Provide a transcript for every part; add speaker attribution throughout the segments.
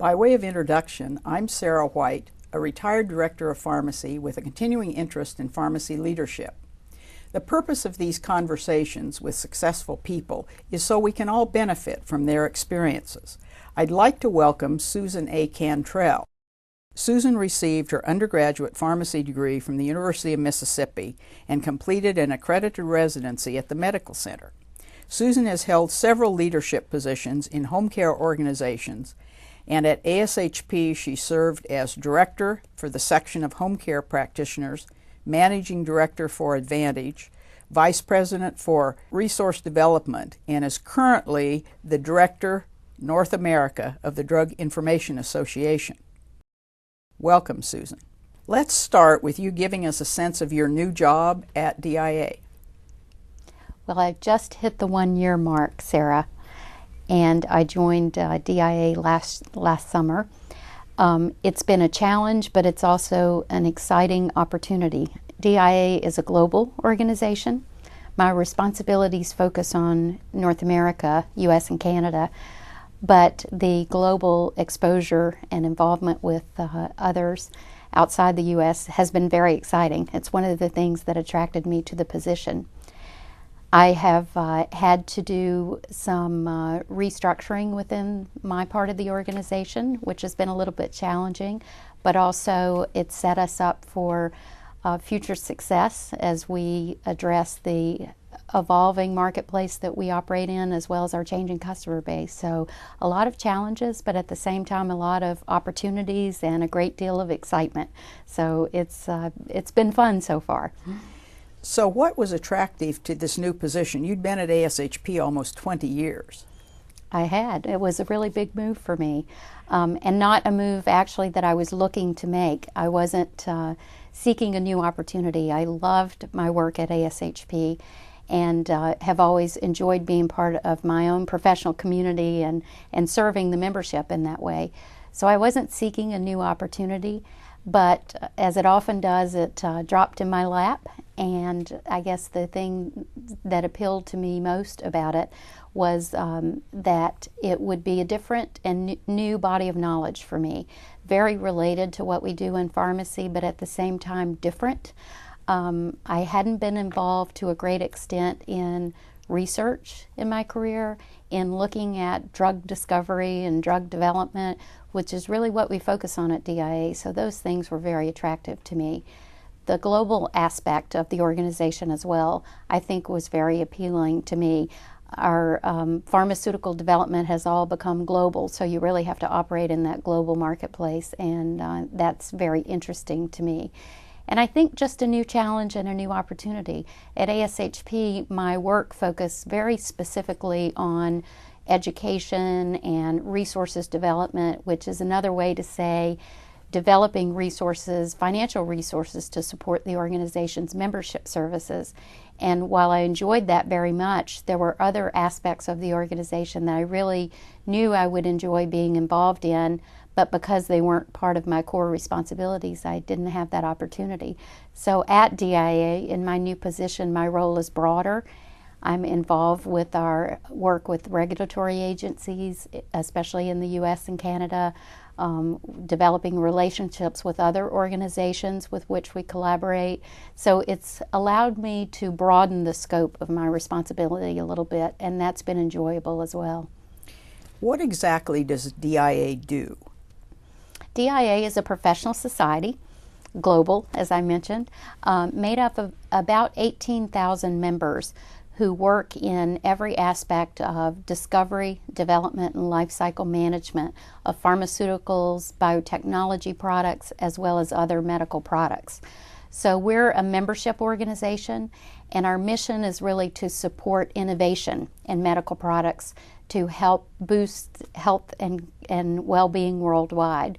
Speaker 1: By way of introduction, I'm Sara White, a retired director of pharmacy with a continuing interest in pharmacy leadership. The purpose of these conversations with successful people is so we can all benefit from their experiences. I'd like to welcome Susan A. Cantrell. Susan received her undergraduate pharmacy degree from the University of Mississippi and completed an accredited residency at the Medical Center. Susan has held several leadership positions in home care organizations, and at ASHP she served as director for the section of home care practitioners, managing director for Advantage, vice president for resource development, and is currently the director, North America, of the Drug Information Association. Welcome, Susan. Let's start with you giving us a sense of your new job at DIA.
Speaker 2: Well, I've just hit the 1-year mark, Sarah, and I joined DIA last summer. It's been a challenge, but it's also an exciting opportunity. DIA is a global organization. My responsibilities focus on North America, US and Canada, but the global exposure and involvement with others outside the US has been very exciting. It's one of the things that attracted me to the position. I have had to do some restructuring within my part of the organization, which has been a little bit challenging, but also it set us up for future success as we address the evolving marketplace that we operate in, as well as our changing customer base. So a lot of challenges, but at the same time a lot of opportunities and a great deal of excitement. So it's been fun so far.
Speaker 1: So what was attractive to this new position? You'd been at ASHP almost 20 years.
Speaker 2: I had. It was a really big move for me, and not a move actually that I was looking to make. I wasn't seeking a new opportunity. I loved my work at ASHP and have always enjoyed being part of my own professional community and serving the membership in that way. So I wasn't seeking a new opportunity, but as it often does, it dropped in my lap, and I guess the thing that appealed to me most about it was that it would be a different and new body of knowledge for me, very related to what we do in pharmacy, but at the same time different. I hadn't been involved to a great extent in research in my career, in looking at drug discovery and drug development, which is really what we focus on at DIA, so those things were very attractive to me. The global aspect of the organization as well, I think, was very appealing to me. Our pharmaceutical development has all become global, so you really have to operate in that global marketplace, and that's very interesting to me. And I think just a new challenge and a new opportunity. At ASHP, my work focused very specifically on education and resources development, which is another way to say developing resources, financial resources to support the organization's membership services. And while I enjoyed that very much, there were other aspects of the organization that I really knew I would enjoy being involved in, but because they weren't part of my core responsibilities, I didn't have that opportunity. So at DIA, in my new position, my role is broader. I'm involved with our work with regulatory agencies, especially in the US and Canada, developing relationships with other organizations with which we collaborate. So it's allowed me to broaden the scope of my responsibility a little bit, and that's been enjoyable as well.
Speaker 1: What exactly does DIA do?
Speaker 2: DIA is a professional society, global, as I mentioned, made up of about 18,000 members who work in every aspect of discovery, development, and life cycle management of pharmaceuticals, biotechnology products, as well as other medical products. So we're a membership organization, and our mission is really to support innovation in medical products to help boost health and well-being worldwide.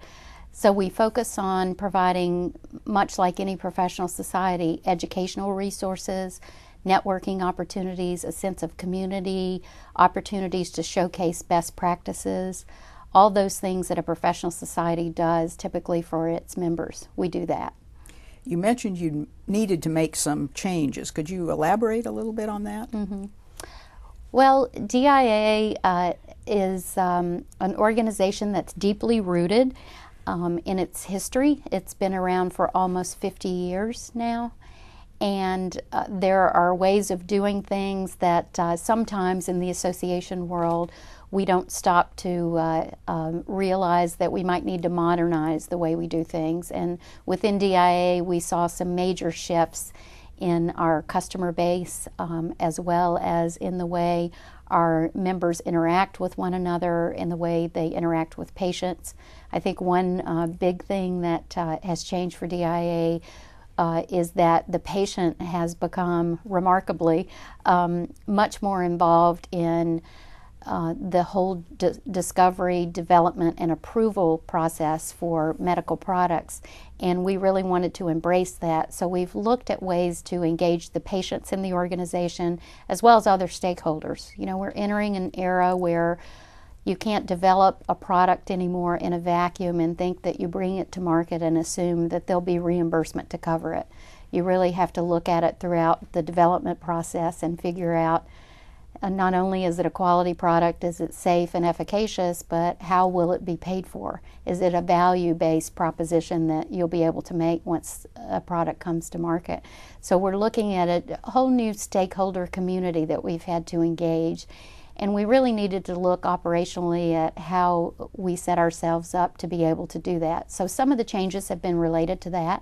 Speaker 2: So we focus on providing, much like any professional society, educational resources, networking opportunities, a sense of community, opportunities to showcase best practices, all those things that a professional society does typically for its members. We do that.
Speaker 1: You mentioned you needed to make some changes. Could you elaborate a little bit on that?
Speaker 2: Mm-hmm. Well, DIA is an organization that's deeply rooted in its history. It's been around for almost 50 years now. And there are ways of doing things that sometimes in the association world we don't stop to realize that we might need to modernize the way we do things. And within DIA we saw some major shifts in our customer base as well as in the way our members interact with one another, in the way they interact with patients. I think one big thing that has changed for DIA is that the patient has become remarkably much more involved in the whole discovery, development, and approval process for medical products. And we really wanted to embrace that. So we've looked at ways to engage the patients in the organization as well as other stakeholders. You know, we're entering an era where you can't develop a product anymore in a vacuum and think that you bring it to market and assume that there'll be reimbursement to cover it. You really have to look at it throughout the development process and figure out not only is it a quality product, is it safe and efficacious, but how will it be paid for? Is it a value-based proposition that you'll be able to make once a product comes to market? So we're looking at a whole new stakeholder community that we've had to engage. And we really needed to look operationally at how we set ourselves up to be able to do that. So some of the changes have been related to that,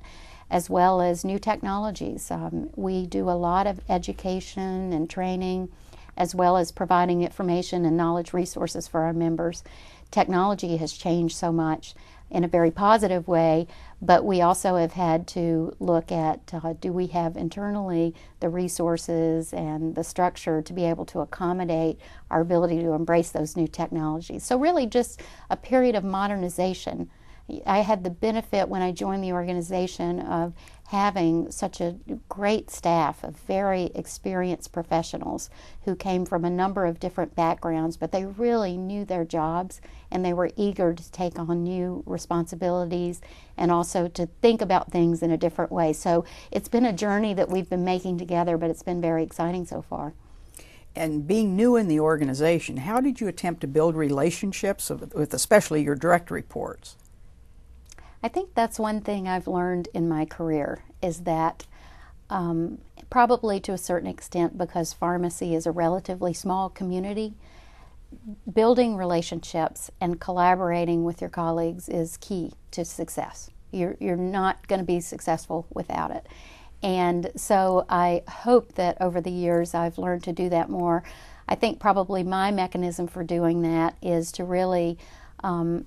Speaker 2: as well as new technologies. We do a lot of education and training, as well as providing information and knowledge resources for our members. Technology has changed so much in a very positive way, but we also have had to look at do we have internally the resources and the structure to be able to accommodate our ability to embrace those new technologies. So really just a period of modernization. I had the benefit when I joined the organization of having such a great staff of very experienced professionals who came from a number of different backgrounds, but they really knew their jobs and they were eager to take on new responsibilities and also to think about things in a different way. So it's been a journey that we've been making together, but it's been very exciting so far.
Speaker 1: And being new in the organization, how did you attempt to build relationships with especially your direct reports?
Speaker 2: I think that's one thing I've learned in my career is that probably to a certain extent because pharmacy is a relatively small community, building relationships and collaborating with your colleagues is key to success. You're not going to be successful without it. And so I hope that over the years I've learned to do that more. I think probably my mechanism for doing that is to really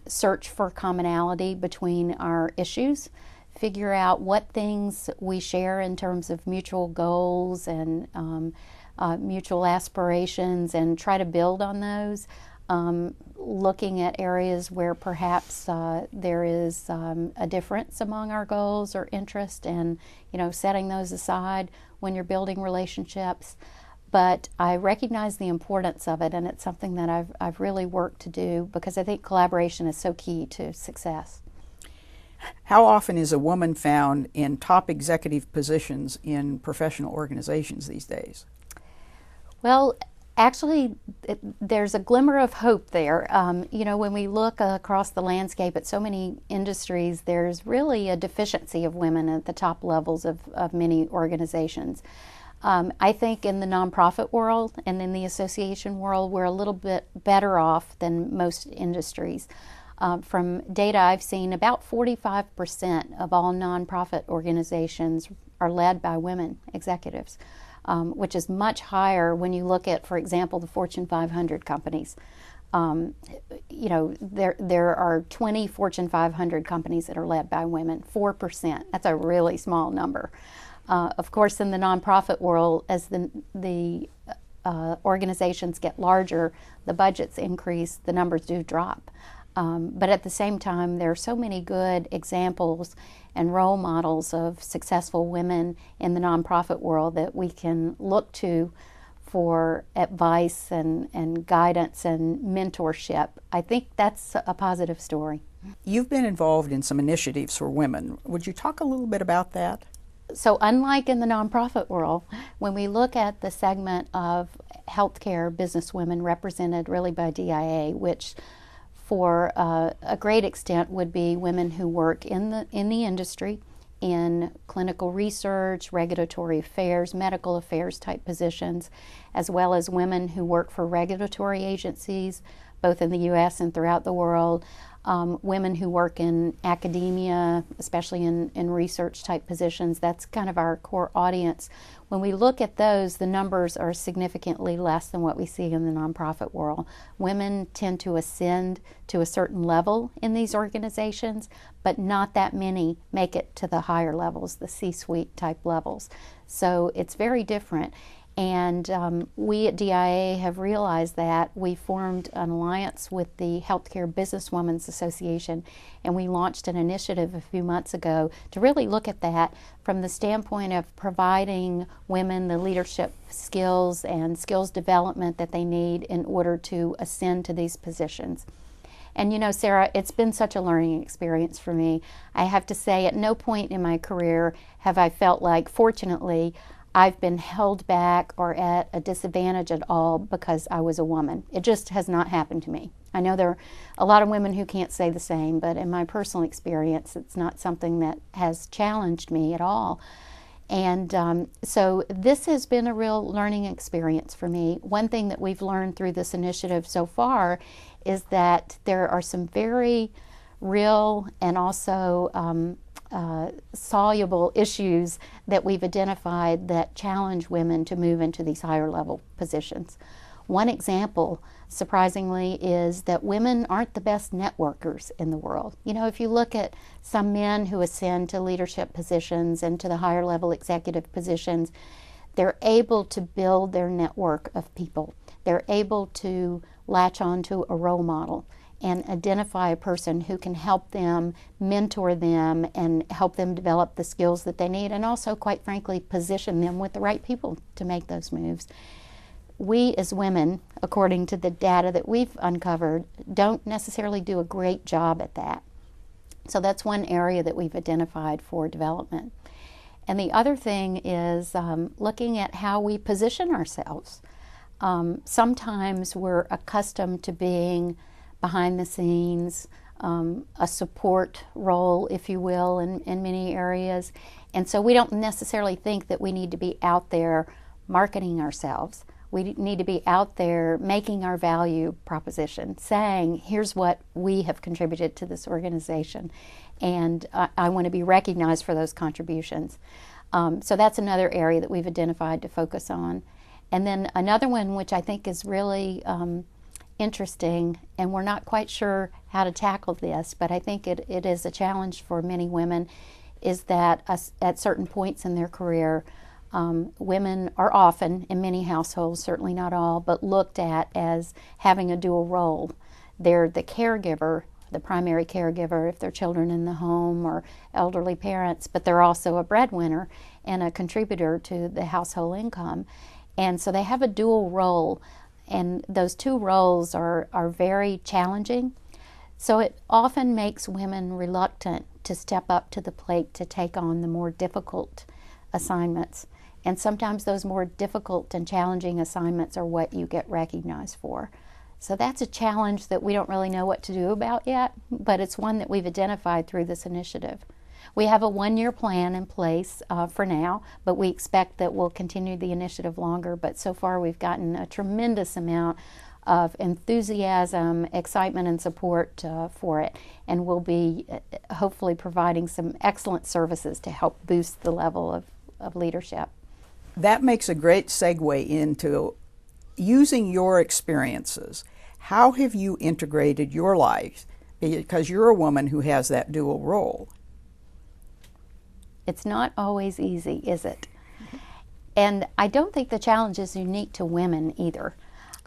Speaker 2: search for commonality between our issues, figure out what things we share in terms of mutual goals and mutual aspirations and try to build on those, looking at areas where perhaps there is a difference among our goals or interest and setting those aside when you're building relationships. But I recognize the importance of it, and it's something that I've really worked to do because I think collaboration is so key to success.
Speaker 1: How often is a woman found in top executive positions in professional organizations these days?
Speaker 2: Well, actually, there's a glimmer of hope there. When we look across the landscape at so many industries, there's really a deficiency of women at the top levels of many organizations. I think in the nonprofit world and in the association world, we're a little bit better off than most industries. From data I've seen, about 45% of all nonprofit organizations are led by women executives, which is much higher when you look at, for example, the Fortune 500 companies. There are 20 Fortune 500 companies that are led by women, 4%. That's a really small number. Of course, in the nonprofit world, as the organizations get larger, the budgets increase, the numbers do drop. But at the same time, there are so many good examples and role models of successful women in the nonprofit world that we can look to for advice and guidance and mentorship. I think that's a positive story.
Speaker 1: You've been involved in some initiatives for women. Would you talk a little bit about that?
Speaker 2: So unlike in the nonprofit world, when we look at the segment of healthcare businesswomen represented really by DIA, which for a great extent would be women who work in the industry, in clinical research, regulatory affairs, medical affairs type positions, as well as women who work for regulatory agencies, both in the U.S. and throughout the world, women who work in academia, especially in research type positions. That's kind of our core audience. When we look at those, the numbers are significantly less than what we see in the nonprofit world. Women tend to ascend to a certain level in these organizations, but not that many make it to the higher levels, the C-suite type levels. So it's very different. And we at DIA have realized that. We formed an alliance with the Healthcare Businesswomen's Association, and we launched an initiative a few months ago to really look at that from the standpoint of providing women the leadership skills and skills development that they need in order to ascend to these positions. And you know, Sarah, it's been such a learning experience for me. I have to say, at no point in my career have I felt like, fortunately, I've been held back or at a disadvantage at all because I was a woman. It just has not happened to me. I know there are a lot of women who can't say the same, but in my personal experience, it's not something that has challenged me at all. And so this has been a real learning experience for me. One thing that we've learned through this initiative so far is that there are some very real and also soluble issues that we've identified that challenge women to move into these higher level positions. One example, surprisingly, is that women aren't the best networkers in the world. You know, if you look at some men who ascend to leadership positions and to the higher level executive positions, they're able to build their network of people. They're able to latch on to a role model and identify a person who can help them, mentor them, and help them develop the skills that they need, and also, quite frankly, position them with the right people to make those moves. We as women, according to the data that we've uncovered, don't necessarily do a great job at that. So that's one area that we've identified for development. And the other thing is looking at how we position ourselves. Sometimes we're accustomed to being behind the scenes, a support role, if you will, in many areas. And so we don't necessarily think that we need to be out there marketing ourselves. We need to be out there making our value proposition, saying, here's what we have contributed to this organization, and I want to be recognized for those contributions. So that's another area that we've identified to focus on. And then another one, which I think is really interesting, and we're not quite sure how to tackle this, but I think it is a challenge for many women, is that at certain points in their career, women are often, in many households, certainly not all, but looked at as having a dual role. They're the caregiver, the primary caregiver if they're children in the home or elderly parents, but they're also a breadwinner and a contributor to the household income. And so they have a dual role, and those two roles are very challenging. So it often makes women reluctant to step up to the plate to take on the more difficult assignments. And sometimes those more difficult and challenging assignments are what you get recognized for. So that's a challenge that we don't really know what to do about yet, but it's one that we've identified through this initiative. We have a one-year plan in place for now, but we expect that we'll continue the initiative longer. But so far we've gotten a tremendous amount of enthusiasm, excitement, and support for it, and we'll be hopefully providing some excellent services to help boost the level of leadership.
Speaker 1: That makes a great segue into using your experiences. How have you integrated your life? Because you're a woman who has that dual role.
Speaker 2: It's not always easy, is it? And I don't think the challenge is unique to women either.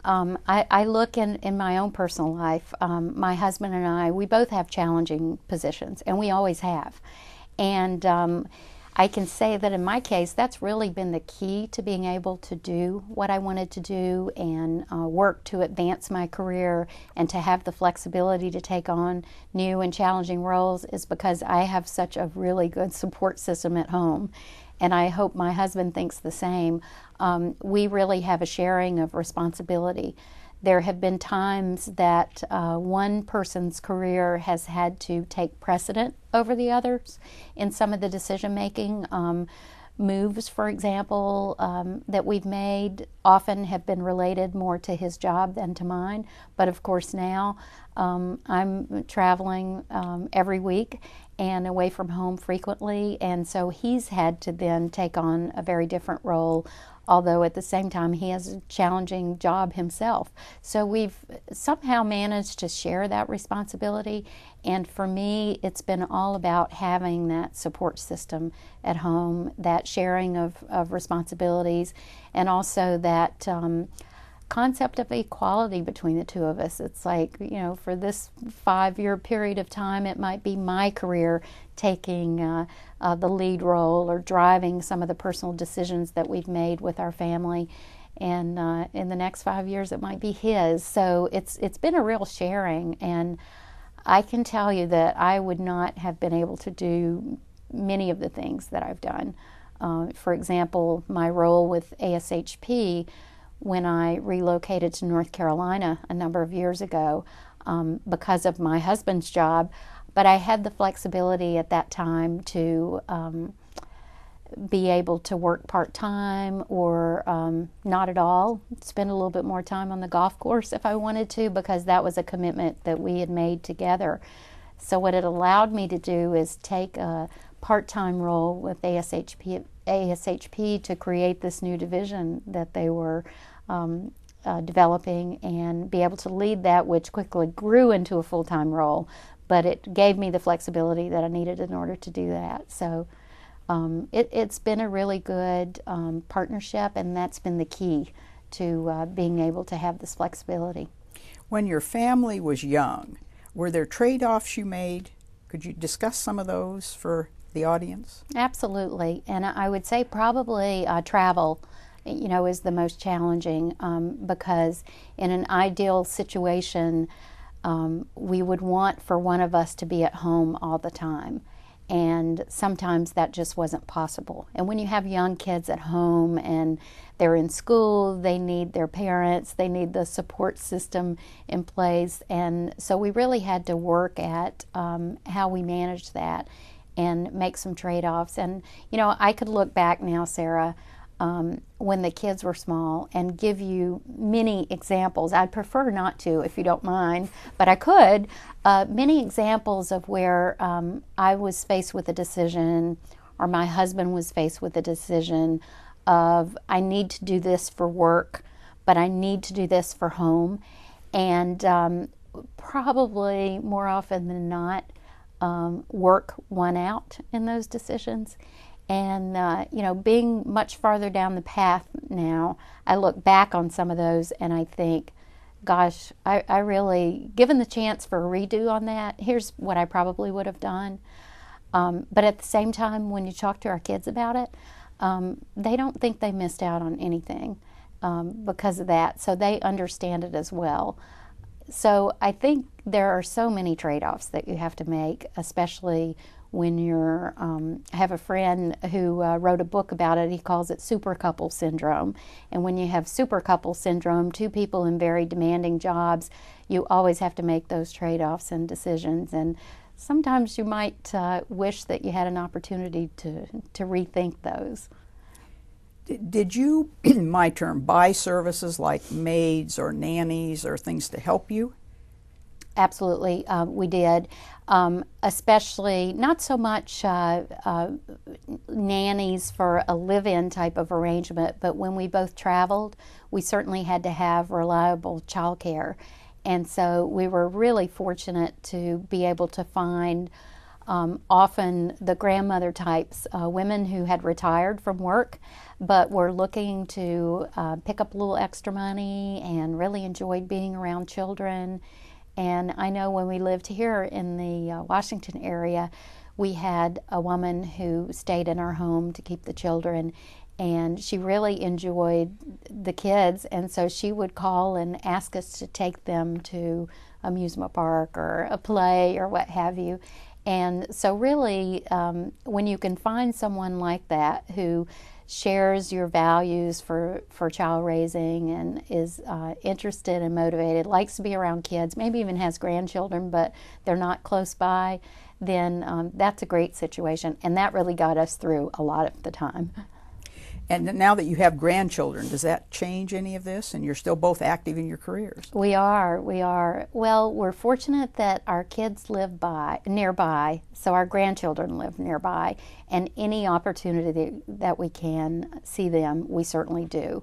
Speaker 2: I look in my own personal life, my husband and I, we both have challenging positions, and we always have. And I can say that in my case, that's really been the key to being able to do what I wanted to do and work to advance my career and to have the flexibility to take on new and challenging roles, is because I have such a really good support system at home. and I hope my husband thinks the same. We really have a sharing of responsibility. There have been times that one person's career has had to take precedent over the others in some of the decision making. Moves, for example, that we've made often have been related more to his job than to mine. But of course now I'm traveling every week and away from home frequently, and so he's had to then take on a very different role, although at the same time he has a challenging job himself. So we've somehow managed to share that responsibility, and for me it's been all about having that support system at home, that sharing of responsibilities, and also that concept of equality between the two of us. It's like, you know, for this 5-year period of time, it might be my career taking the lead role or driving some of the personal decisions that we've made with our family. And in the next 5 years, it might be his. So it's been a real sharing. And I can tell you that I would not have been able to do many of the things that I've done. For example, my role with ASHP, when I relocated to North Carolina a number of years ago because of my husband's job, but I had the flexibility at that time to be able to work part-time or not at all, spend a little bit more time on the golf course if I wanted to, because that was a commitment that we had made together. So what it allowed me to do is take a part-time role with ASHP to create this new division that they were developing and be able to lead that, which quickly grew into a full-time role. But it gave me the flexibility that I needed in order to do that. So it's been a really good partnership, and that's been the key to being able to have this flexibility.
Speaker 1: When your family was young, were there trade-offs you made? Could you discuss some of those for the audience?
Speaker 2: Absolutely, and I would say probably travel, you know, is the most challenging because in an ideal situation, we would want for one of us to be at home all the time. And sometimes that just wasn't possible. And when you have young kids at home and they're in school, they need their parents, they need the support system in place. And so we really had to work at how we managed that and make some trade-offs. And, you know, I could look back now, Sarah, when the kids were small and give you many examples. I'd prefer not to, if you don't mind, but I could. Many examples of where I was faced with a decision, or my husband was faced with a decision of, I need to do this for work, but I need to do this for home. And probably more often than not, work won out in those decisions. And, you know, being much farther down the path now, I look back on some of those and I think, gosh, I really, given the chance for a redo on that, here's what I probably would have done. But at the same time, when you talk to our kids about it, they don't think they missed out on anything because of that. So they understand it as well. So I think there are so many trade-offs that you have to make, especially when you're, I have a friend who wrote a book about it. He calls it super couple syndrome. And when you have super couple syndrome, two people in very demanding jobs, you always have to make those trade-offs and decisions. And sometimes you might wish that you had an opportunity to rethink those.
Speaker 1: Did you, my term, buy services like maids or nannies or things to help you?
Speaker 2: Absolutely, we did. Especially not so much nannies for a live-in type of arrangement, but when we both traveled, we certainly had to have reliable childcare. And so we were really fortunate to be able to find often the grandmother types, women who had retired from work but were looking to pick up a little extra money and really enjoyed being around children. And I know when we lived here in the Washington area, we had a woman who stayed in our home to keep the children, and she really enjoyed the kids, and so she would call and ask us to take them to amusement park or a play or what have you. And so really, when you can find someone like that who shares your values for child raising and is interested and motivated, likes to be around kids, maybe even has grandchildren, but they're not close by, then that's a great situation. And that really got us through a lot of the time.
Speaker 1: And now that you have grandchildren, does that change any of this? And you're still both active in your careers.
Speaker 2: We are. Well, we're fortunate that our kids live nearby, so our grandchildren live nearby, and any opportunity that we can see them, we certainly do.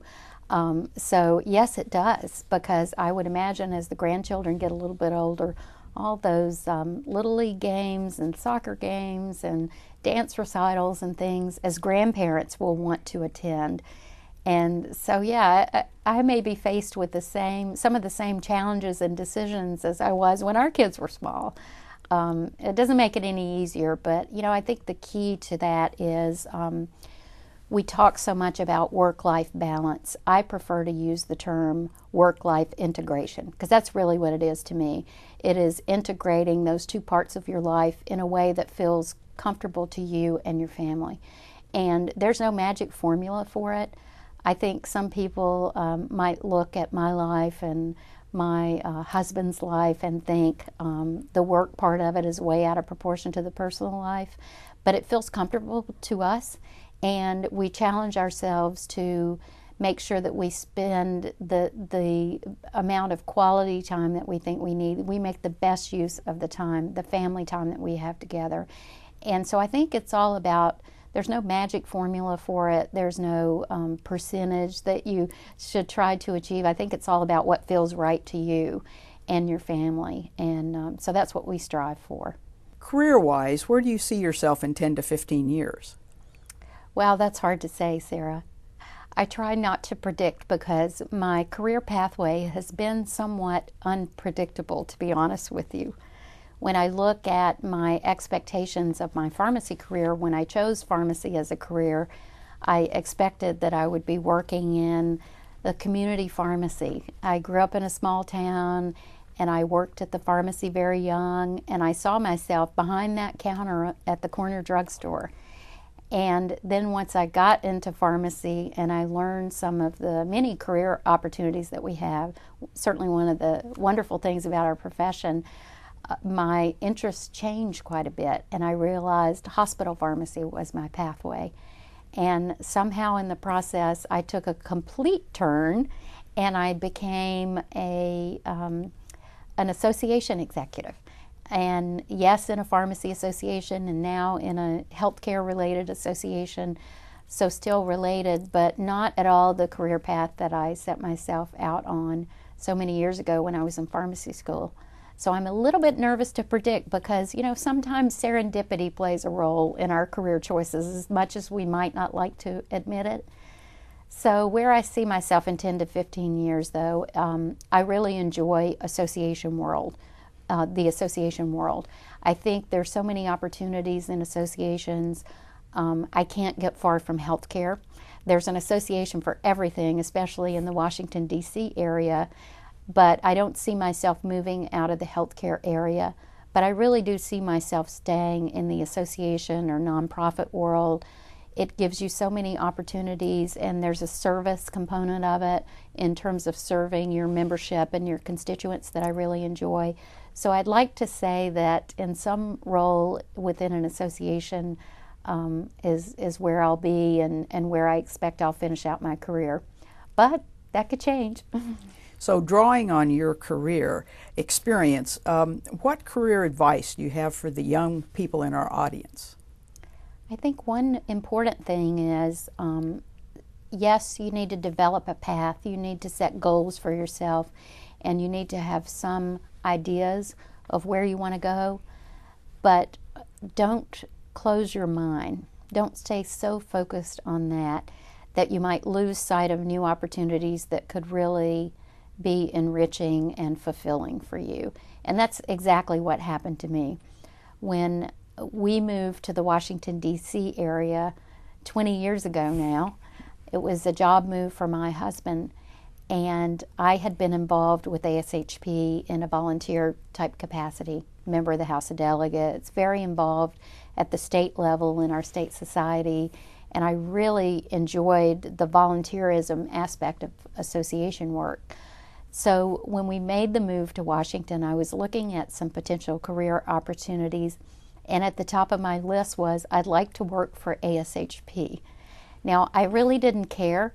Speaker 2: So yes, it does, because I would imagine as the grandchildren get a little bit older, all those Little League games and soccer games and dance recitals and things, as grandparents will want to attend. And so, yeah, I may be faced with some of the same challenges and decisions as I was when our kids were small. It doesn't make it any easier, but, I think the key to that is we talk so much about work-life balance. I prefer to use the term work-life integration, because that's really what it is to me. It is integrating those two parts of your life in a way that feels comfortable to you and your family. And there's no magic formula for it. I think some people might look at my life and my husband's life and think the work part of it is way out of proportion to the personal life, but it feels comfortable to us, and we challenge ourselves to make sure that we spend the amount of quality time that we think we need. We make the best use of the time, the family time that we have together. And so I think it's all about, there's no magic formula for it. There's no percentage that you should try to achieve. I think it's all about what feels right to you and your family. And so that's what we strive for.
Speaker 1: Career-wise, where do you see yourself in 10 to 15 years?
Speaker 2: Well, that's hard to say, Sarah. I try not to predict because my career pathway has been somewhat unpredictable, to be honest with you. When I look at my expectations of my pharmacy career, when I chose pharmacy as a career, I expected that I would be working in the community pharmacy. I grew up in a small town, and I worked at the pharmacy very young, and I saw myself behind that counter at the corner drugstore. And then once I got into pharmacy and I learned some of the many career opportunities that we have, certainly one of the wonderful things about our profession, my interests changed quite a bit, and I realized hospital pharmacy was my pathway. And somehow in the process, I took a complete turn, and I became an association executive. And yes, in a pharmacy association, and now in a healthcare-related association, so still related, but not at all the career path that I set myself out on so many years ago when I was in pharmacy school. So I'm a little bit nervous to predict because, sometimes serendipity plays a role in our career choices as much as we might not like to admit it. So where I see myself in 10 to 15 years, though, I really enjoy the association world. I think there's so many opportunities in associations. I can't get far from healthcare. There's an association for everything, especially in the Washington, D.C. area. But I don't see myself moving out of the healthcare area. But I really do see myself staying in the association or nonprofit world. It gives you so many opportunities, and there's a service component of it in terms of serving your membership and your constituents that I really enjoy. So I'd like to say that in some role within an association is where I'll be and where I expect I'll finish out my career. But that could change.
Speaker 1: So drawing on your career experience, what career advice do you have for the young people in our audience?
Speaker 2: I think one important thing is, yes, you need to develop a path. You need to set goals for yourself, and you need to have some ideas of where you want to go. But don't close your mind. Don't stay so focused on that you might lose sight of new opportunities that could really be enriching and fulfilling for you. And that's exactly what happened to me. When we moved to the Washington, D.C. area 20 years ago now, it was a job move for my husband, and I had been involved with ASHP in a volunteer type capacity member of the House of Delegates, very involved at the state level in our state society, and I really enjoyed the volunteerism aspect of association work. So when we made the move to Washington, I was looking at some potential career opportunities, and at the top of my list was I'd like to work for ASHP. Now, I really didn't care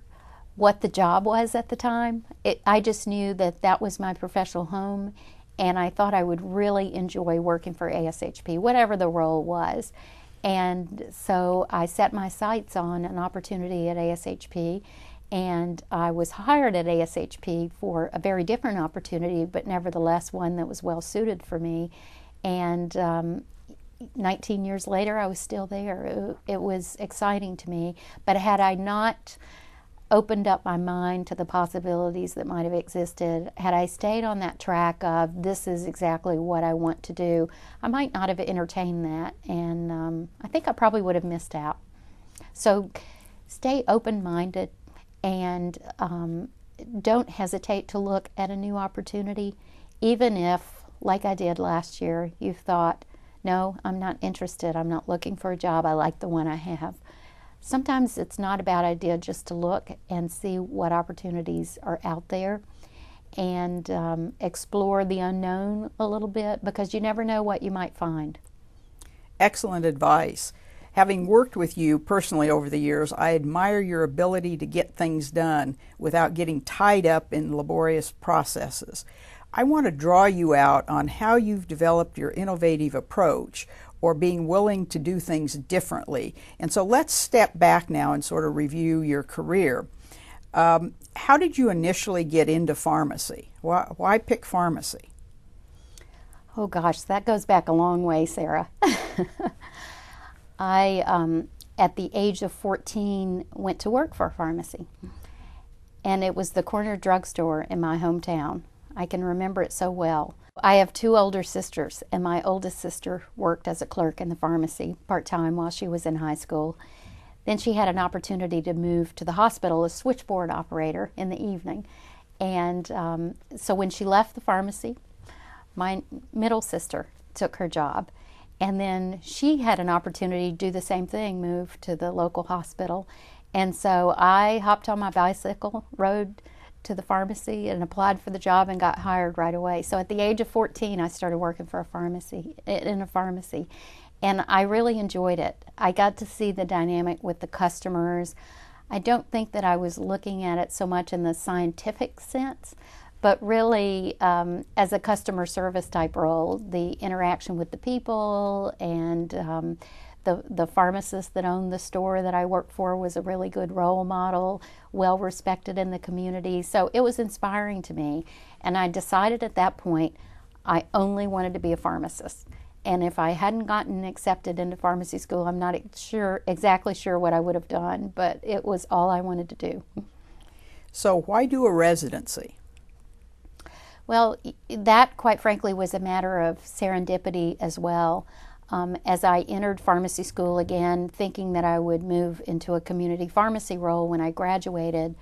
Speaker 2: what the job was at the time. I just knew that that was my professional home, and I thought I would really enjoy working for ASHP, whatever the role was. And so I set my sights on an opportunity at ASHP, and I was hired at ASHP for a very different opportunity, but nevertheless one that was well suited for me. And 19 years later, I was still there. It was exciting to me, but had I not opened up my mind to the possibilities that might have existed, had I stayed on that track of this is exactly what I want to do, I might not have entertained that, and I think I probably would have missed out. So stay open-minded, and don't hesitate to look at a new opportunity, even if, like I did last year, you've thought, no, I'm not interested, I'm not looking for a job, I like the one I have. Sometimes it's not a bad idea just to look and see what opportunities are out there, and explore the unknown a little bit, because you never know what you might find.
Speaker 1: Excellent advice. Having worked with you personally over the years, I admire your ability to get things done without getting tied up in laborious processes. I want to draw you out on how you've developed your innovative approach, or being willing to do things differently. And so let's step back now and sort of review your career. How did you initially get into pharmacy? Why pick pharmacy?
Speaker 2: Oh gosh, that goes back a long way, Sarah. I, at the age of 14, went to work for a pharmacy. And it was the corner drugstore in my hometown. I can remember it so well. I have two older sisters, and my oldest sister worked as a clerk in the pharmacy part-time while she was in high school. Then she had an opportunity to move to the hospital as switchboard operator in the evening. And so when she left the pharmacy, my middle sister took her job. And then she had an opportunity to do the same thing, move to the local hospital. And so I hopped on my bicycle, rode to the pharmacy, and applied for the job and got hired right away. So at the age of 14, I started working for in a pharmacy, and I really enjoyed it. I got to see the dynamic with the customers. I don't think that I was looking at it so much in the scientific sense, but really as a customer service type role, the interaction with the people, and the pharmacist that owned the store that I worked for was a really good role model, well respected in the community. So it was inspiring to me. And I decided at that point I only wanted to be a pharmacist. And if I hadn't gotten accepted into pharmacy school, I'm not exactly sure what I would have done, but it was all I wanted to do.
Speaker 1: So why do a residency?
Speaker 2: Well, that quite frankly was a matter of serendipity as well. As I entered pharmacy school again, thinking that I would move into a community pharmacy role when I graduated,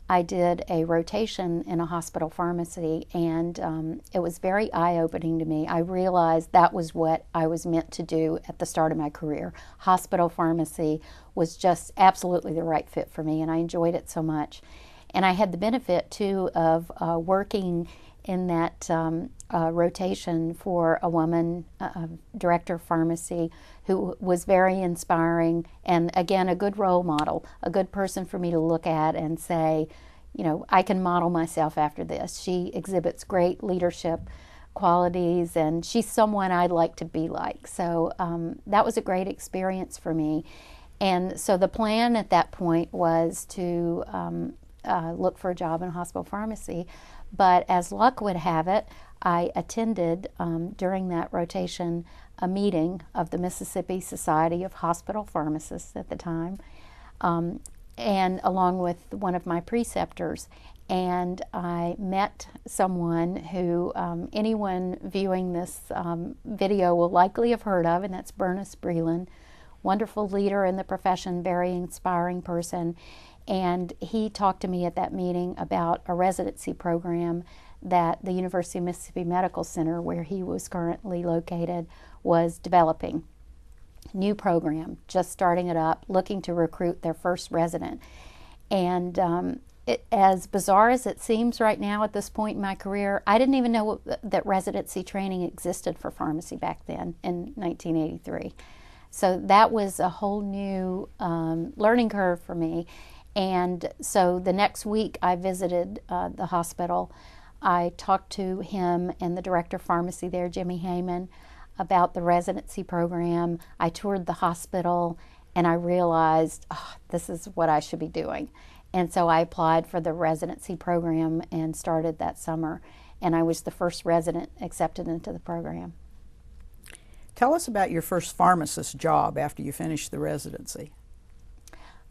Speaker 2: I did a rotation in a hospital pharmacy, and it was very eye-opening to me. I realized that was what I was meant to do at the start of my career. Hospital pharmacy was just absolutely the right fit for me, and I enjoyed it so much. And I had the benefit, too, of working in that rotation for a woman director of pharmacy who was very inspiring, and again a good role model, a good person for me to look at and say, you know, I can model myself after this. She exhibits great leadership qualities, and she's someone I'd like to be like. So that was a great experience for me. And so the plan at that point was to look for a job in hospital pharmacy. But as luck would have it, I attended during that rotation a meeting of the Mississippi Society of Hospital Pharmacists at the time, and along with one of my preceptors. And I met someone who anyone viewing this video will likely have heard of, and that's Bernice Breland, wonderful leader in the profession, very inspiring person. And he talked to me at that meeting about a residency program that the University of Mississippi Medical Center, where he was currently located, was developing. New program, just starting it up, looking to recruit their first resident. And as bizarre as it seems right now at this point in my career, I didn't even know that residency training existed for pharmacy back then in 1983. So that was a whole new learning curve for me. And so the next week I visited the hospital. I talked to him and the director of pharmacy there, Jimmy Heyman, about the residency program. I toured the hospital and I realized, oh, this is what I should be doing. And so I applied for the residency program and started that summer. And I was the first resident accepted into the program.
Speaker 1: Tell us about your first pharmacist job after you finished the residency.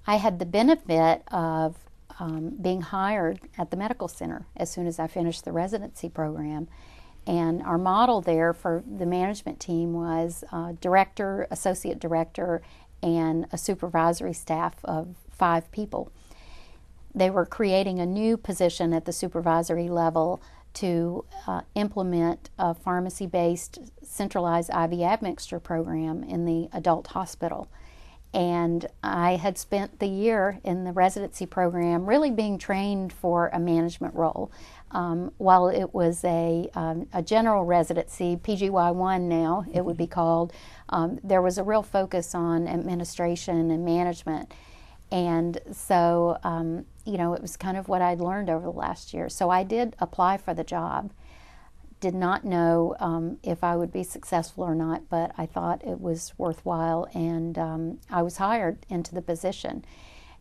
Speaker 2: I had the benefit of being hired at the medical center as soon as I finished the residency program. And our model there for the management team was director, associate director, and a supervisory staff of 5 people. They were creating a new position at the supervisory level to implement a pharmacy-based centralized IV admixture program in the adult hospital. And I had spent the year in the residency program really being trained for a management role. While it was a general residency, PGY1 now it would be called, there was a real focus on administration and management. And so, it was kind of what I'd learned over the last year. So I did apply for the job. Did not know if I would be successful or not, but I thought it was worthwhile, and I was hired into the position.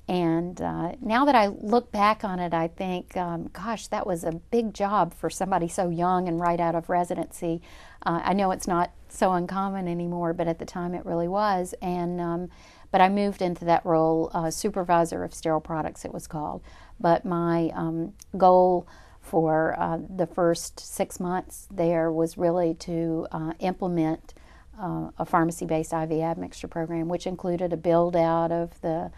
Speaker 2: And now that I look back on it, I think, gosh, that was a big job for somebody so young and right out of residency. I know it's not so uncommon anymore, but at the time it really was. And but I moved into that role, supervisor of sterile products, it was called. But my goal for the first 6 months there was really to implement a pharmacy-based IV admixture program, which included a build-out of the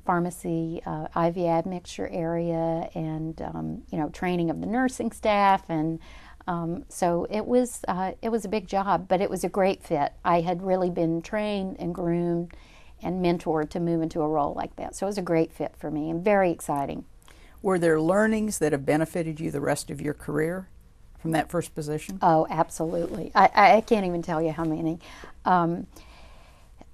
Speaker 2: pharmacy IV admixture area and training of the nursing staff, and so it was a big job, but it was a great fit. I had really been trained and groomed and mentored to move into a role like that, so it was a great fit for me and very exciting.
Speaker 1: Were there learnings that have benefited you the rest of your career from that first position?
Speaker 2: Oh, absolutely. I can't even tell you how many.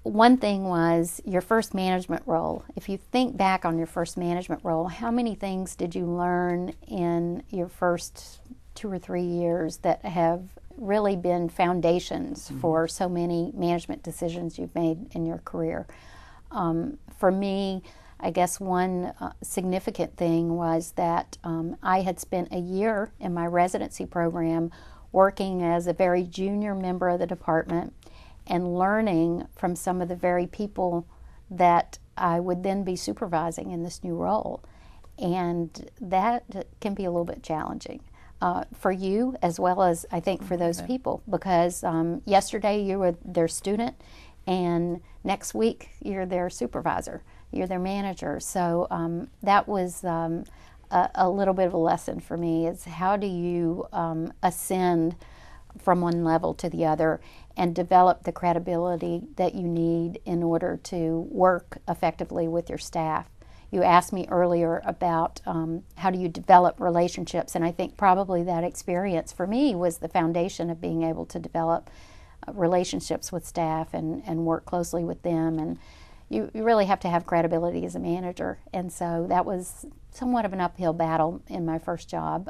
Speaker 2: One thing was your first management role. If you think back on your first management role, how many things did you learn in your first 2 or 3 years that have really been foundations for so many management decisions you've made in your career? For me, I guess one significant thing was that I had spent a year in my residency program working as a very junior member of the department and learning from some of the very people that I would then be supervising in this new role. And that can be a little bit challenging for you as well as I think for those people, because yesterday you were their student and next week you're their supervisor, you're their manager. So that was a little bit of a lesson for me, is how do you ascend from one level to the other and develop the credibility that you need in order to work effectively with your staff. You asked me earlier about how do you develop relationships, and I think probably that experience for me was the foundation of being able to develop relationships with staff and work closely with them. And you really have to have credibility as a manager, and so that was somewhat of an uphill battle in my first job,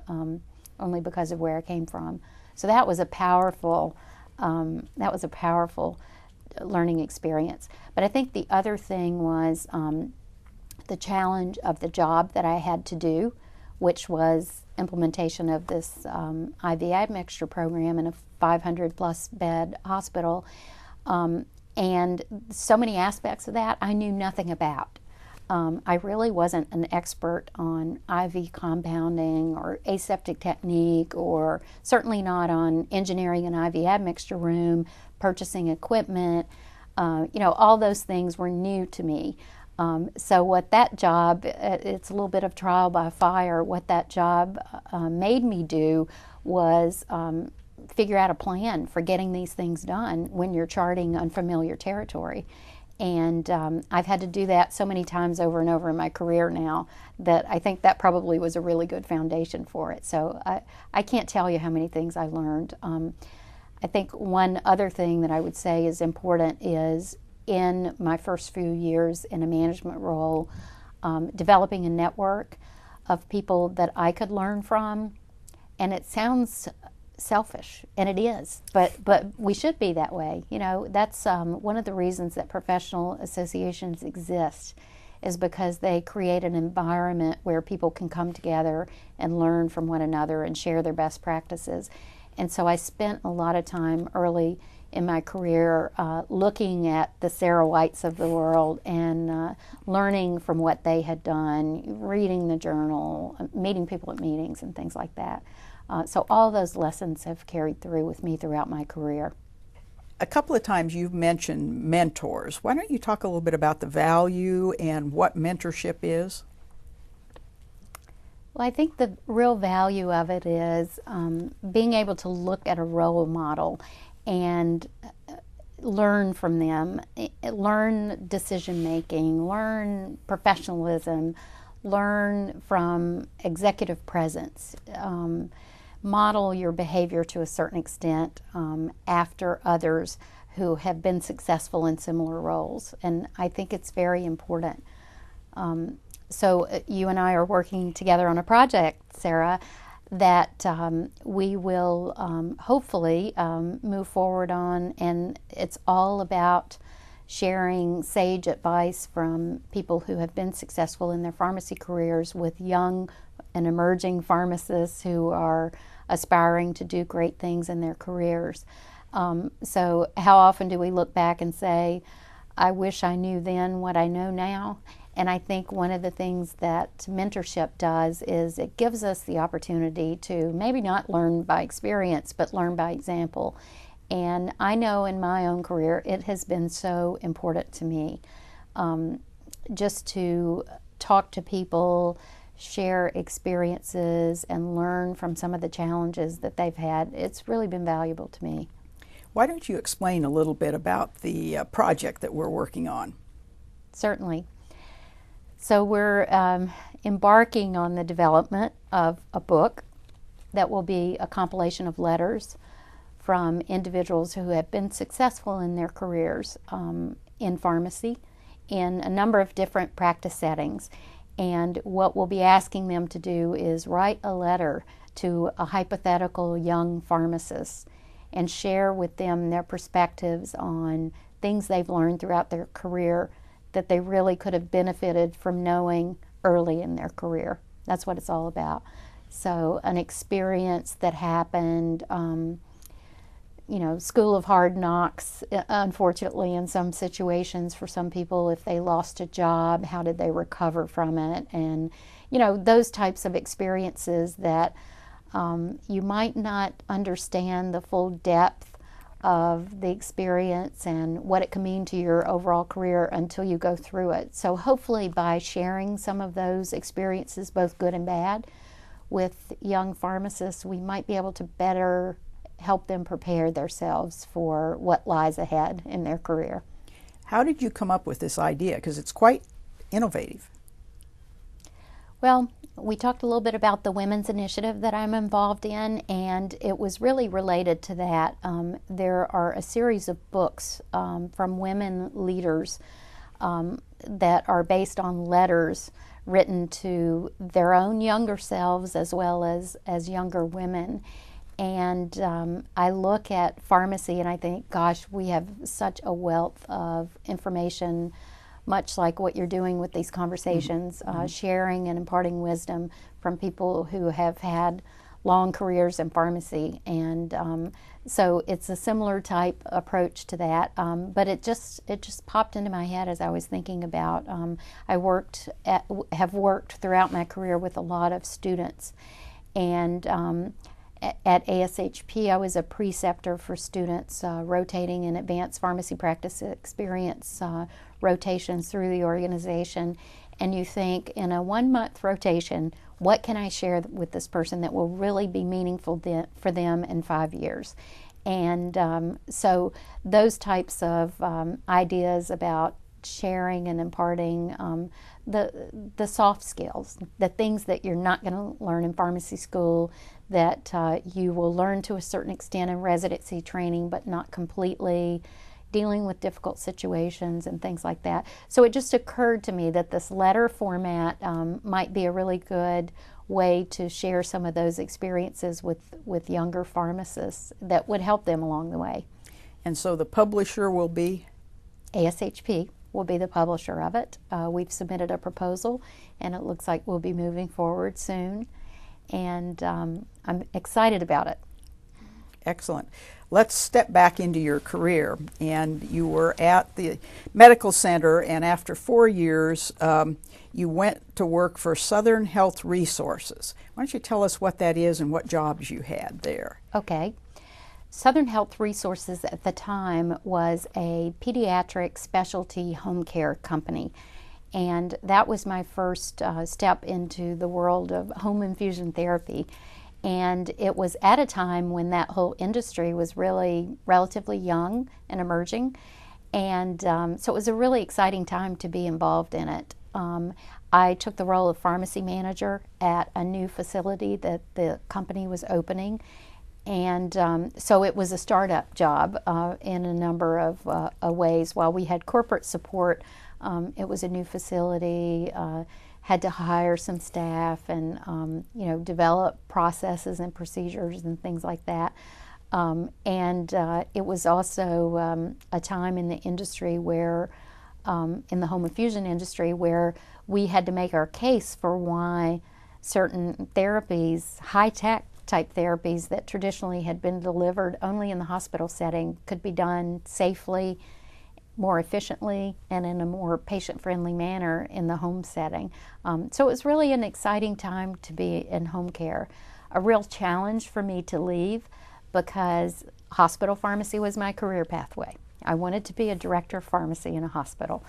Speaker 2: only because of where I came from. So that was a powerful learning experience. But I think the other thing was the challenge of the job that I had to do, which was implementation of this IV admixture program in a 500-plus bed hospital. And so many aspects of that I knew nothing about. I really wasn't an expert on IV compounding or aseptic technique, or certainly not on engineering an IV admixture room, purchasing equipment. All those things were new to me. So what that job, it's a little bit of trial by fire, what that job made me do was figure out a plan for getting these things done when you're charting unfamiliar territory. And I've had to do that so many times over and over in my career now that I think that probably was a really good foundation for it. So I can't tell you how many things I learned. I think one other thing that I would say is important is in my first few years in a management role, developing a network of people that I could learn from. And it sounds selfish, and it is, but we should be that way. You know, that's one of the reasons that professional associations exist, is because they create an environment where people can come together and learn from one another and share their best practices. And so I spent a lot of time early in my career looking at the Sara Whites of the world and learning from what they had done, reading the journal, meeting people at meetings and things like that. So all those lessons have carried through with me throughout my career.
Speaker 1: A couple of times you've mentioned mentors. Why don't you talk a little bit about the value and what mentorship is?
Speaker 2: Well, I think the real value of it is being able to look at a role model and learn from them, learn decision making, learn professionalism, learn from executive presence. Model your behavior to a certain extent after others who have been successful in similar roles. And I think it's very important. So you and I are working together on a project, Sara, that we will hopefully move forward on, and it's all about sharing sage advice from people who have been successful in their pharmacy careers with young and emerging pharmacists who are aspiring to do great things in their careers. So how often do we look back and say, I wish I knew then what I know now? And I think one of the things that mentorship does is it gives us the opportunity to maybe not learn by experience, but learn by example. And I know in my own career, it has been so important to me just to talk to people, share experiences, and learn from some of the challenges that they've had. It's really been valuable to me.
Speaker 1: Why don't you explain a little bit about the project that we're working on?
Speaker 2: Certainly. So we're embarking on the development of a book that will be a compilation of letters from individuals who have been successful in their careers in pharmacy in a number of different practice settings. And what we'll be asking them to do is write a letter to a hypothetical young pharmacist and share with them their perspectives on things they've learned throughout their career that they really could have benefited from knowing early in their career. That's what it's all about. So an experience that happened, school of hard knocks, unfortunately, in some situations for some people, if they lost a job, how did they recover from it? And, those types of experiences that you might not understand the full depth of the experience and what it can mean to your overall career until you go through it. So hopefully by sharing some of those experiences, both good and bad, with young pharmacists, we might be able to better help them prepare themselves for what lies ahead in their career.
Speaker 1: How did you come up with this idea? Because it's quite innovative.
Speaker 2: Well, we talked a little bit about the women's initiative that I'm involved in, and it was really related to that. There are a series of books from women leaders that are based on letters written to their own younger selves as well as younger women. And I look at pharmacy and I think, gosh, we have such a wealth of information, much like what you're doing with these conversations, sharing and imparting wisdom from people who have had long careers in pharmacy. And so it's a similar type approach to that. But it just popped into my head as I was thinking about, have worked throughout my career with a lot of students. And At ASHP, I was a preceptor for students rotating in advanced pharmacy practice experience rotations through the organization. And you think, in a 1-month rotation, what can I share with this person that will really be meaningful for them in 5 years? And so those types of ideas about sharing and imparting the soft skills, the things that you're not going to learn in pharmacy school, that you will learn to a certain extent in residency training, but not completely, dealing with difficult situations and things like that. So it just occurred to me that this letter format might be a really good way to share some of those experiences with younger pharmacists that would help them along the way.
Speaker 1: And so the publisher will be?
Speaker 2: ASHP will be the publisher of it. We've submitted a proposal, and it looks like we'll be moving forward soon. And I'm excited about it.
Speaker 1: Excellent. Let's step back into your career. And you were at the medical center, and after 4 years, you went to work for Southern Health Resources. Why don't you tell us what that is and what jobs you had there?
Speaker 2: Okay. Southern Health Resources at the time was a pediatric specialty home care company. And that was my first step into the world of home infusion therapy. And it was at a time when that whole industry was really relatively young and emerging. And so it was a really exciting time to be involved in it. I took the role of pharmacy manager at a new facility that the company was opening. And so it was a startup job in a number of ways. While we had corporate support, it was a new facility, had to hire some staff and develop processes and procedures and things like that. And it was also a time in the industry where, in the home infusion industry, where we had to make our case for why certain therapies, high-tech type therapies that traditionally had been delivered only in the hospital setting, could be done safely, more efficiently, and in a more patient-friendly manner in the home setting. So it was really an exciting time to be in home care. A real challenge for me to leave, because hospital pharmacy was my career pathway. I wanted to be a director of pharmacy in a hospital.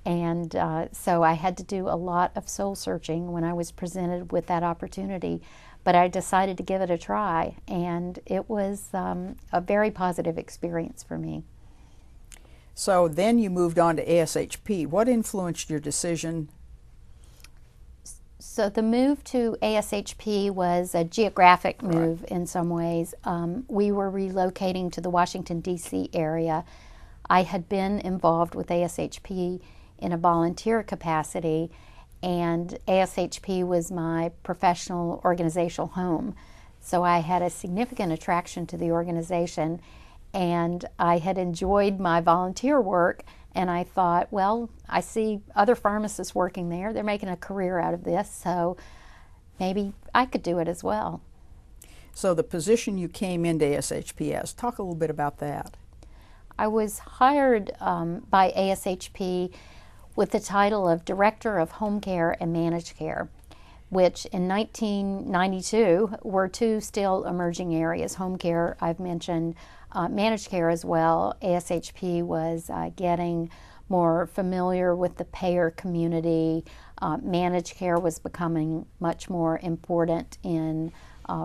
Speaker 2: And so I had to do a lot of soul searching when I was presented with that opportunity. But I decided to give it a try, and it was a very positive experience for me.
Speaker 1: So then you moved on to ASHP. What influenced your decision?
Speaker 2: So the move to ASHP was a geographic move in some ways. We were relocating to the Washington, D.C. area. I had been involved with ASHP in a volunteer capacity, and ASHP was my professional organizational home. So I had a significant attraction to the organization, and I had enjoyed my volunteer work, and I thought, well, I see other pharmacists working there. They're making a career out of this, so maybe I could do it as well.
Speaker 1: So the position you came into ASHP as, talk a little bit about that.
Speaker 2: I was hired by ASHP with the title of Director of Home Care and Managed Care, which in 1992 were two still emerging areas. Home care, I've mentioned, managed care as well. ASHP was getting more familiar with the payer community. Managed care was becoming much more important in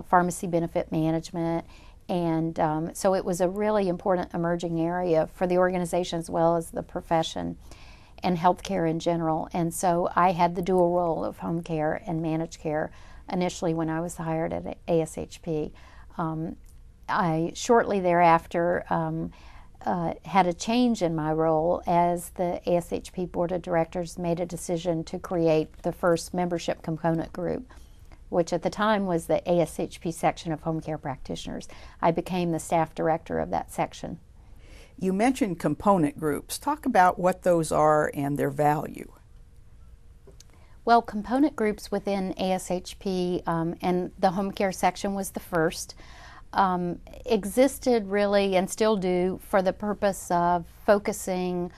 Speaker 2: pharmacy benefit management. And so it was a really important emerging area for the organization as well as the profession and healthcare in general. And so I had the dual role of home care and managed care initially when I was hired at ASHP. I shortly thereafter had a change in my role as the ASHP Board of Directors made a decision to create the first membership component group, which at the time was the ASHP section of home care practitioners. I became the staff director of that section.
Speaker 1: You mentioned component groups. Talk about what those are and their value.
Speaker 2: Well, component groups within ASHP, and the home care section was the first, existed really and still do for the purpose of focusing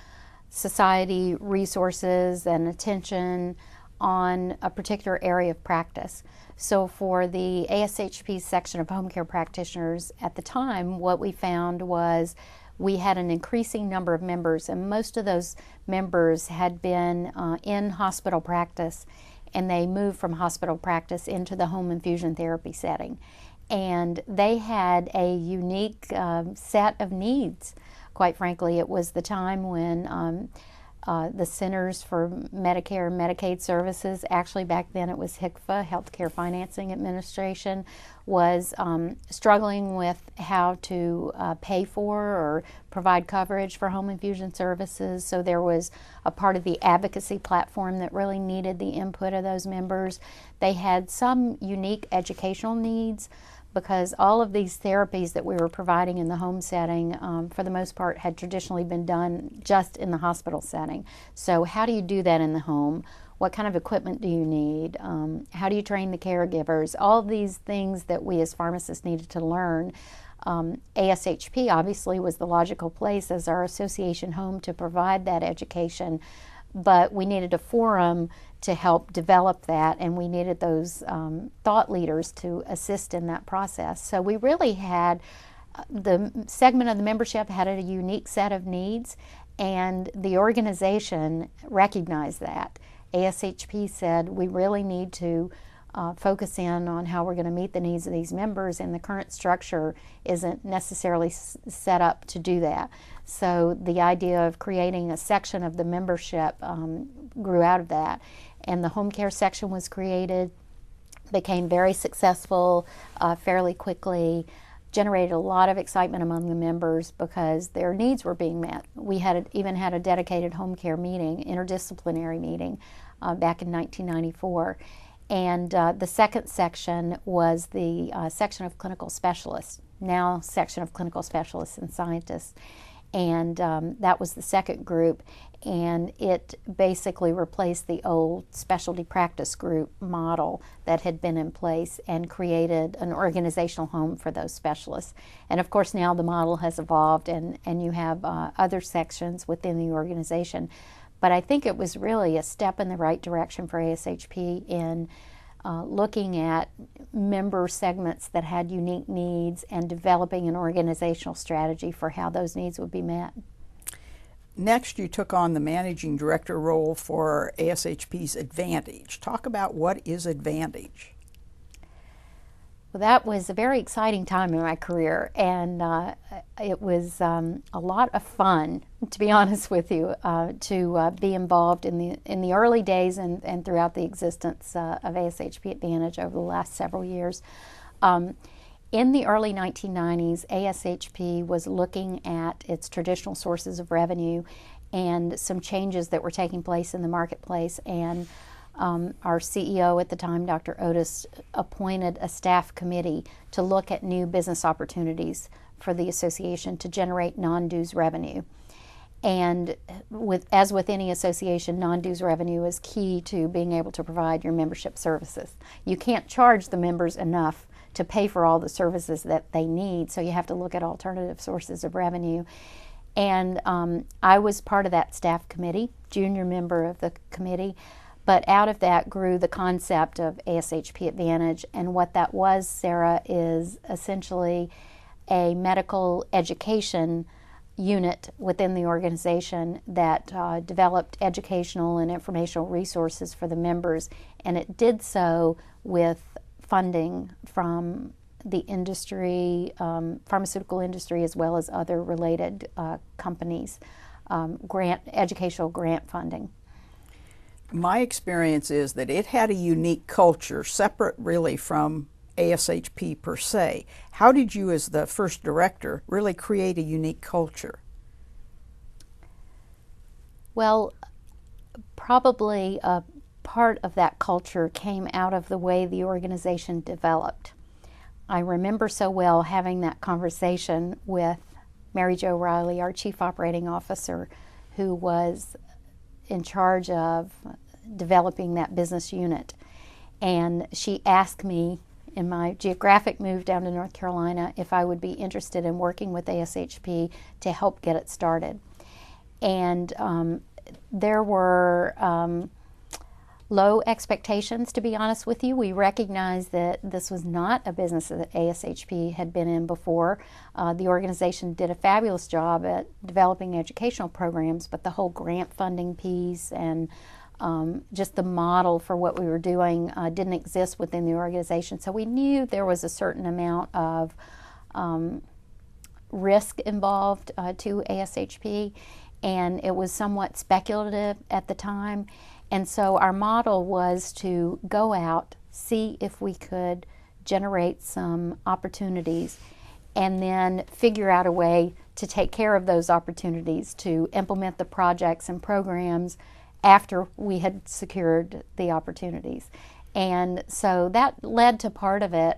Speaker 2: society resources and attention on a particular area of practice. So for the ASHP section of home care practitioners at the time, what we found was we had an increasing number of members, and most of those members had been in hospital practice, and they moved from hospital practice into the home infusion therapy setting. And they had a unique set of needs. Quite frankly, it was the time when the Centers for Medicare and Medicaid Services, actually back then it was HCFA, Healthcare Financing Administration, was struggling with how to pay for or provide coverage for home infusion services. So there was a part of the advocacy platform that really needed the input of those members. They had some unique educational needs, because all of these therapies that we were providing in the home setting, for the most part, had traditionally been done just in the hospital setting. So how do you do that in the home? What kind of equipment do you need? How do you train the caregivers? All of these things that we as pharmacists needed to learn. ASHP obviously was the logical place as our association home to provide that education, but we needed a forum to help develop that, and we needed those thought leaders to assist in that process. So we really had, the segment of the membership had a unique set of needs, and the organization recognized that. ASHP said we really need to focus in on how we're going to meet the needs of these members, and the current structure isn't necessarily set up to do that. So the idea of creating a section of the membership grew out of that, and the home care section was created, became very successful fairly quickly, generated a lot of excitement among the members because their needs were being met. We even had a dedicated home care meeting, interdisciplinary meeting, back in 1994. And the second section was the section of clinical specialists, now section of clinical specialists and scientists. And that was the second group, and it basically replaced the old specialty practice group model that had been in place and created an organizational home for those specialists. And of course now the model has evolved, and you have other sections within the organization. But I think it was really a step in the right direction for ASHP in looking at member segments that had unique needs and developing an organizational strategy for how those needs would be met.
Speaker 1: Next, you took on the managing director role for ASHP's Advantage. Talk about what is Advantage.
Speaker 2: Well, that was a very exciting time in my career, and it was a lot of fun, to be honest with you, to be involved in the early days and throughout the existence of ASHP Advantage over the last several years. In the early 1990s, ASHP was looking at its traditional sources of revenue and some changes that were taking place in the marketplace, and our CEO at the time, Dr. Otis, appointed a staff committee to look at new business opportunities for the association to generate non-dues revenue. And as with any association, non-dues revenue is key to being able to provide your membership services. You can't charge the members enough to pay for all the services that they need, so you have to look at alternative sources of revenue. And I was part of that staff committee, junior member of the committee. But out of that grew the concept of ASHP Advantage, and what that was, Sarah, is essentially a medical education unit within the organization that developed educational and informational resources for the members, and it did so with funding from the industry, pharmaceutical industry, as well as other related companies, educational grant funding.
Speaker 1: My experience is that it had a unique culture, separate really from ASHP per se. How did you, as the first director, really create a unique culture?
Speaker 2: Well, probably a part of that culture came out of the way the organization developed. I remember so well having that conversation with Mary Jo Riley, our Chief Operating Officer, who was in charge of developing that business unit. And she asked me in my geographic move down to North Carolina if I would be interested in working with ASHP to help get it started. And there were low expectations, to be honest with you. We recognized that this was not a business that ASHP had been in before. The organization did a fabulous job at developing educational programs, but the whole grant funding piece and just the model for what we were doing didn't exist within the organization. So we knew there was a certain amount of risk involved to ASHP, and it was somewhat speculative at the time. And so our model was to go out, see if we could generate some opportunities, and then figure out a way to take care of those opportunities, to implement the projects and programs after we had secured the opportunities. And so that led to part of it.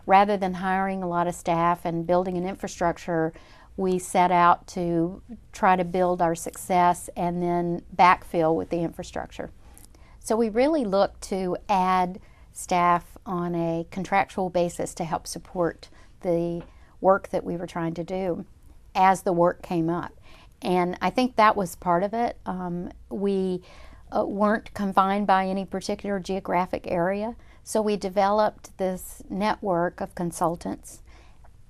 Speaker 2: Rather than hiring a lot of staff and building an infrastructure, we set out to try to build our success and then backfill with the infrastructure. So we really looked to add staff on a contractual basis to help support the work that we were trying to do as the work came up. And I think that was part of it. We weren't confined by any particular geographic area, so we developed this network of consultants.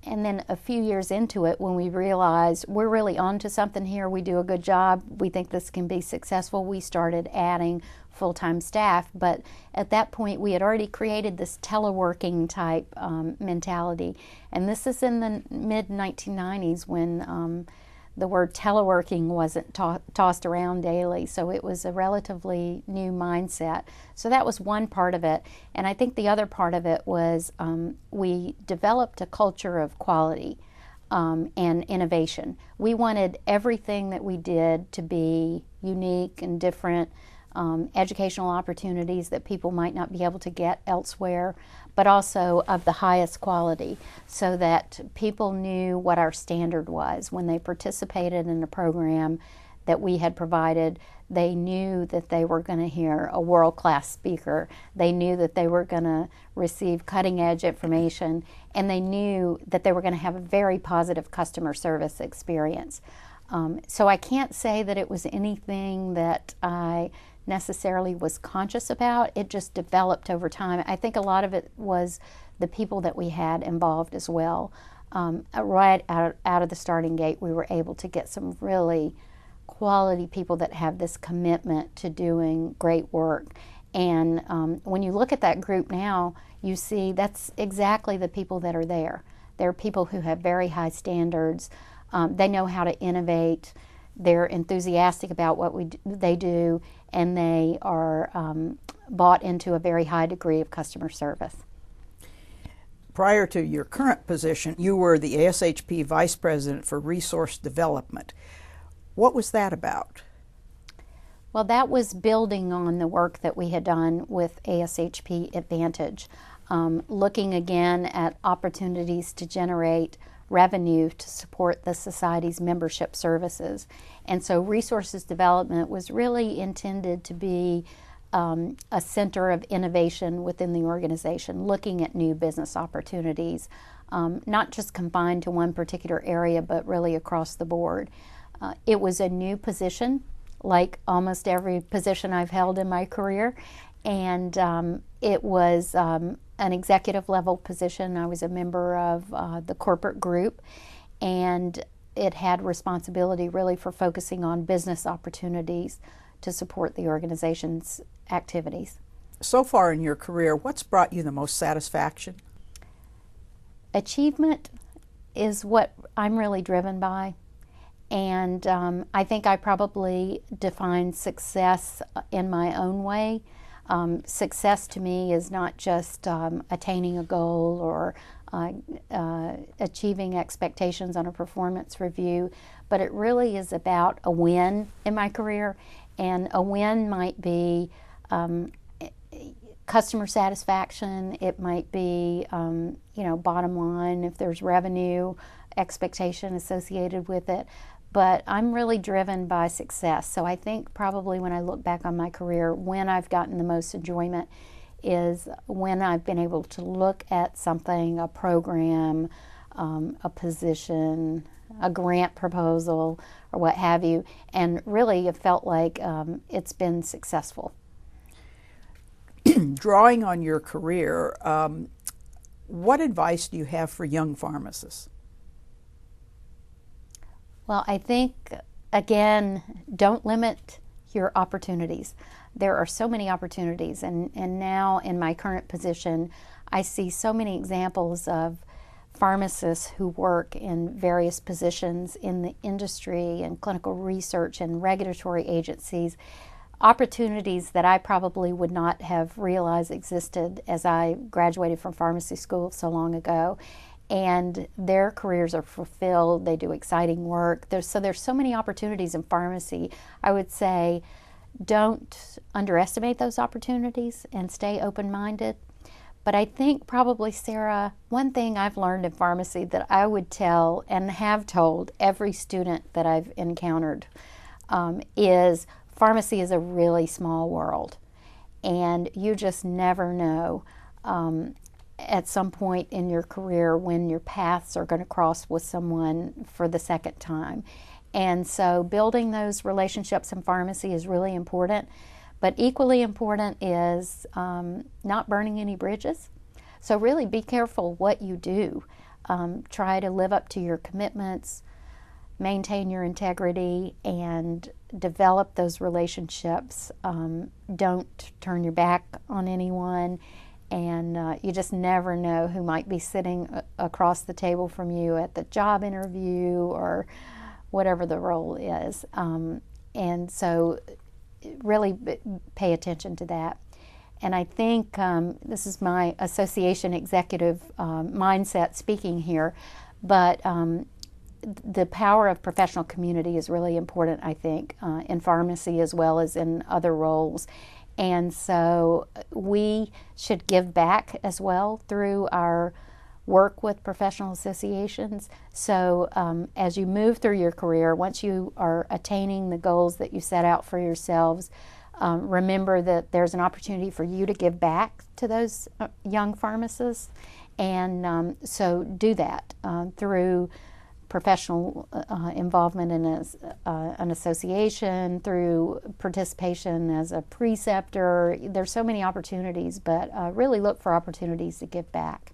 Speaker 2: And then a few years into it, when we realized we're really onto something here, we do a good job, we think this can be successful, we started adding full-time staff. But at that point, we had already created this teleworking type mentality. And this is in the mid-1990s when the word teleworking wasn't tossed around daily, so it was a relatively new mindset. So that was one part of it. And I think the other part of it was we developed a culture of quality and innovation. We wanted everything that we did to be unique and different, educational opportunities that people might not be able to get elsewhere, but also of the highest quality, so that people knew what our standard was. When they participated in a program that we had provided, they knew that they were going to hear a world-class speaker. They knew that they were going to receive cutting-edge information, and they knew that they were going to have a very positive customer service experience. So I can't say that it was anything that I necessarily was conscious about. It just developed over time. I think a lot of it was the people that we had involved as well. Right out of the starting gate, we were able to get some really quality people that have this commitment to doing great work. And when you look at that group now, you see that's exactly the people that are there. They're people who have very high standards. They know how to innovate. They're enthusiastic about what they do, and they are bought into a very high degree of customer service.
Speaker 1: Prior to your current position, you were the ASHP Vice President for Resource Development. What was that about?
Speaker 2: Well, that was building on the work that we had done with ASHP Advantage, looking again at opportunities to generate revenue to support the Society's membership services. And so resources development was really intended to be a center of innovation within the organization, looking at new business opportunities, not just confined to one particular area, but really across the board. It was a new position, like almost every position I've held in my career, and it was an executive level position. I was a member of the corporate group, and it had responsibility really for focusing on business opportunities to support the organization's activities.
Speaker 1: So far in your career, what's brought you the most satisfaction?
Speaker 2: Achievement is what I'm really driven by. And I think I probably define success in my own way. Success to me is not just attaining a goal or achieving expectations on a performance review, but it really is about a win in my career. And a win might be customer satisfaction. It might be, bottom line, if there's revenue expectation associated with it. But I'm really driven by success. So I think probably when I look back on my career, when I've gotten the most enjoyment is when I've been able to look at something, a program, a position, a grant proposal, or what have you, and really have felt like it's been successful.
Speaker 1: drawing on your career, what advice do you have for young pharmacists?
Speaker 2: Well, I think, again, don't limit your opportunities. There are so many opportunities, and now in my current position, I see so many examples of pharmacists who work in various positions in the industry and clinical research and regulatory agencies, opportunities that I probably would not have realized existed as I graduated from pharmacy school so long ago. And their careers are fulfilled. They do exciting work. There's so many opportunities in pharmacy. I would say don't underestimate those opportunities and stay open-minded. But I think probably, Sarah, one thing I've learned in pharmacy that I would tell and have told every student that I've encountered is pharmacy is a really small world. And you just never know at some point in your career when your paths are going to cross with someone for the second time. And so building those relationships in pharmacy is really important. But equally important is not burning any bridges. So really be careful what you do. Try to live up to your commitments, maintain your integrity, and develop those relationships. Don't turn your back on anyone. And you just never know who might be sitting across the table from you at the job interview or whatever the role is. And so really pay attention to that. And I think this is my association executive mindset speaking here, but the power of professional community is really important, I think, in pharmacy as well as in other roles. And so we should give back as well through our work with professional associations. So as you move through your career, once you are attaining the goals that you set out for yourselves, remember that there's an opportunity for you to give back to those young pharmacists. And so do that through professional involvement in an association, through participation as a preceptor. There's so many opportunities, but really look for opportunities to give back.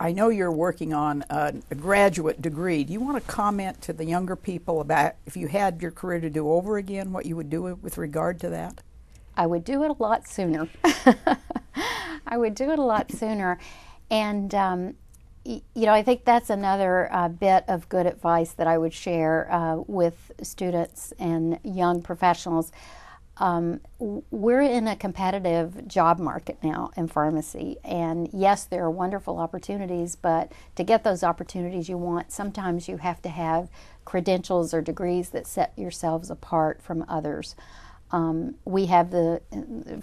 Speaker 1: I know you're working on a graduate degree. Do you want to comment to the younger people about if you had your career to do over again, what you would do with regard to that?
Speaker 2: I would do it a lot sooner. I would do it a lot sooner. And I think that's another bit of good advice that I would share with students and young professionals. We're in a competitive job market now in pharmacy, and yes, there are wonderful opportunities, but to get those opportunities you want, sometimes you have to have credentials or degrees that set yourselves apart from others. We have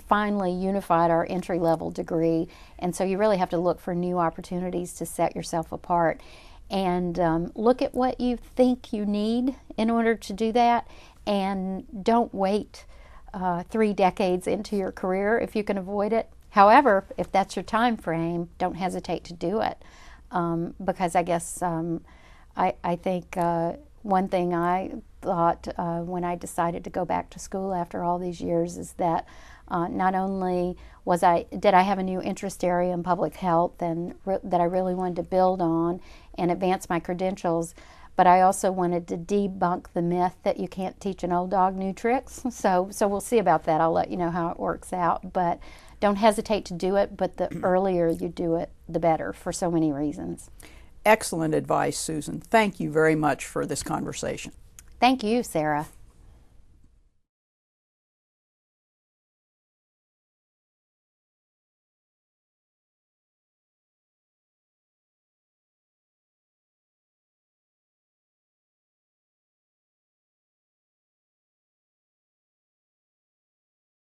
Speaker 2: finally unified our entry-level degree, and so you really have to look for new opportunities to set yourself apart. And look at what you think you need in order to do that, and don't wait 3 decades into your career if you can avoid it. However, if that's your time frame, don't hesitate to do it, because I guess I think one thing I thought when I decided to go back to school after all these years is that not only did I have a new interest area in public health and that I really wanted to build on and advance my credentials, but I also wanted to debunk the myth that you can't teach an old dog new tricks. So we'll see about that. I'll let you know how it works out. But don't hesitate to do it, but the earlier you do it, the better for so many reasons.
Speaker 1: Excellent advice, Susan. Thank you very much for this conversation.
Speaker 2: Thank you, Sarah.